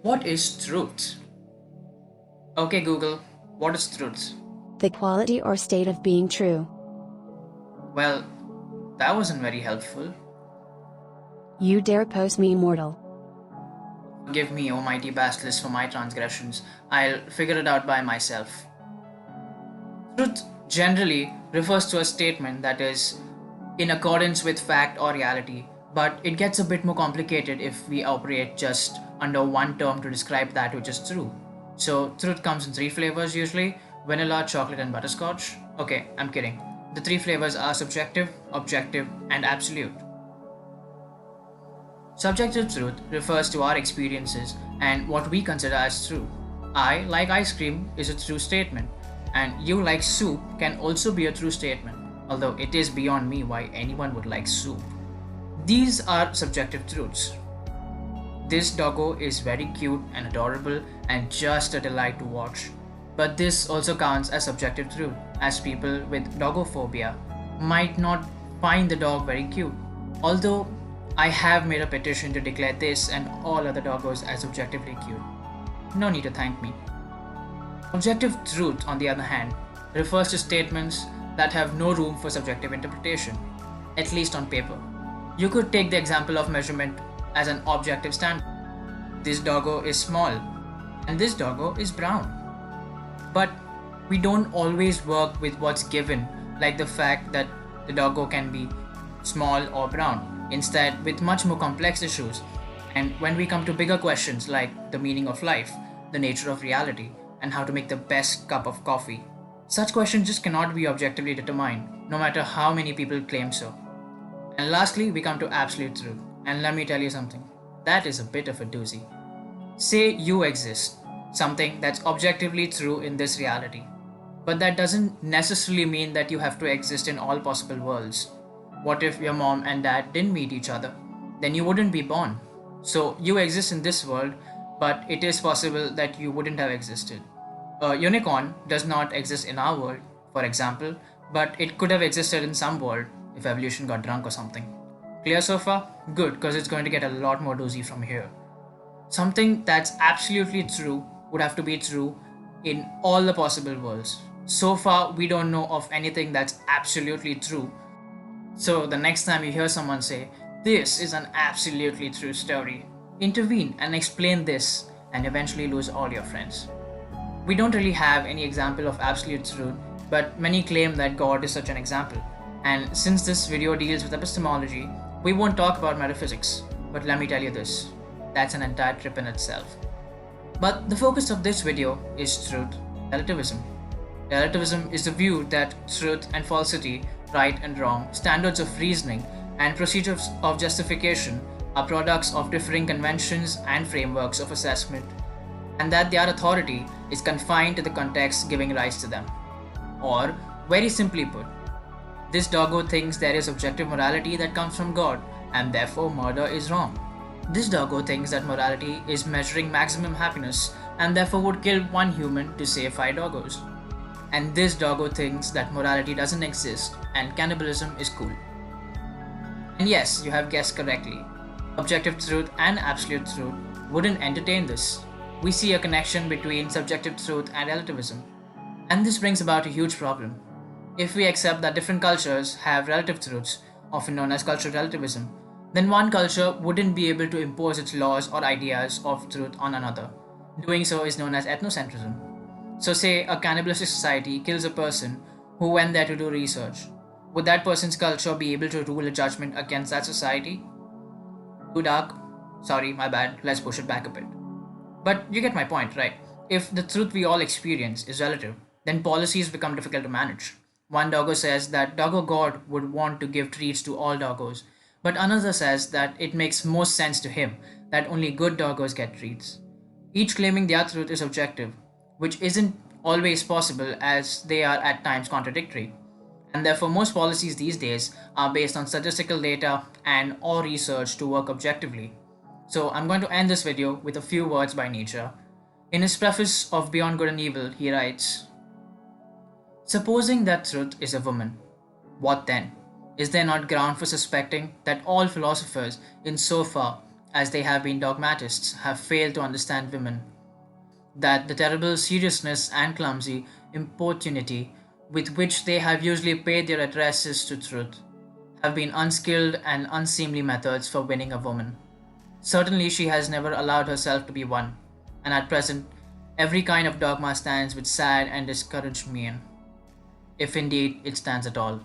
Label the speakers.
Speaker 1: What is truth? Okay, Google, what is truth?
Speaker 2: The quality or state of being true.
Speaker 1: Well, that wasn't very helpful.
Speaker 2: You dare post me mortal.
Speaker 1: Forgive me, O mighty basilisk, for my transgressions. I'll figure it out by myself. Truth generally refers to a statement that is in accordance with fact or reality, but it gets a bit more complicated if we operate just under one term to describe that which is true. So, truth comes in three flavors usually: vanilla, chocolate, and butterscotch. Okay, I'm kidding. The three flavors are subjective, objective, and absolute. Subjective truth refers to our experiences and what we consider as true. I like ice cream is a true statement, and you like soup can also be a true statement, although it is beyond me why anyone would like soup. These are subjective truths. This doggo is very cute and adorable and just a delight to watch. But this also counts as subjective truth, as people with doggophobia might not find the dog very cute, although I have made a petition to declare this and all other doggos as objectively cute. No need to thank me. Objective truth, on the other hand, refers to statements that have no room for subjective interpretation, at least on paper. You could take the example of measurement as an objective standard. This doggo is small, and this doggo is brown. But we don't always work with what's given, like the fact that the doggo can be small or brown. Instead, with much more complex issues, and when we come to bigger questions like the meaning of life, the nature of reality, and how to make the best cup of coffee, such questions just cannot be objectively determined, no matter how many people claim so. And lastly, we come to absolute truth, and let me tell you something, that is a bit of a doozy. Say you exist, something that's objectively true in this reality, but that doesn't necessarily mean that you have to exist in all possible worlds. What if your mom and dad didn't meet each other? Then you wouldn't be born. So you exist in this world, but it is possible that you wouldn't have existed. A unicorn does not exist in our world, for example, but it could have existed in some world if evolution got drunk or something. Clear so far? Good, because it's going to get a lot more doozy from here. Something that's absolutely true would have to be true in all the possible worlds. So far, we don't know of anything that's absolutely true. So the next time you hear someone say, "This is an absolutely true story," intervene and explain this and eventually lose all your friends. We don't really have any example of absolute truth, but many claim that God is such an example. And since this video deals with epistemology, we won't talk about metaphysics. But let me tell you this, that's an entire trip in itself. But the focus of this video is truth, relativism. Relativism is the view that truth and falsity, right and wrong, standards of reasoning, and procedures of justification are products of differing conventions and frameworks of assessment, and that their authority is confined to the context giving rise to them. Or, very simply put, this doggo thinks there is objective morality that comes from God, and therefore murder is wrong. This doggo thinks that morality is measuring maximum happiness, and therefore would kill one human to save 5 doggos. And this doggo thinks that morality doesn't exist and cannibalism is cool. And yes, you have guessed correctly. Objective truth and absolute truth wouldn't entertain this. We see a connection between subjective truth and relativism. And this brings about a huge problem. If we accept that different cultures have relative truths, often known as cultural relativism, then one culture wouldn't be able to impose its laws or ideas of truth on another. Doing so is known as ethnocentrism. So say a cannibalistic society kills a person who went there to do research. Would that person's culture be able to rule a judgment against that society? Too dark? Sorry, my bad, let's push it back a bit. But you get my point, right? If the truth we all experience is relative, then policies become difficult to manage. One doggo says that doggo God would want to give treats to all doggos, but another says that it makes most sense to him that only good doggos get treats. Each claiming their truth is objective, which isn't always possible as they are at times contradictory. And therefore most policies these days are based on statistical data and or research to work objectively. So I'm going to end this video with a few words by Nietzsche. In his preface of Beyond Good and Evil, he writes, "Supposing that truth is a woman, what then? Is there not ground for suspecting that all philosophers, in so far as they have been dogmatists, have failed to understand women, that the terrible seriousness and clumsy importunity with which they have usually paid their addresses to truth have been unskilled and unseemly methods for winning a woman. Certainly, she has never allowed herself to be won, and at present, every kind of dogma stands with sad and discouraged mien, if indeed it stands at all.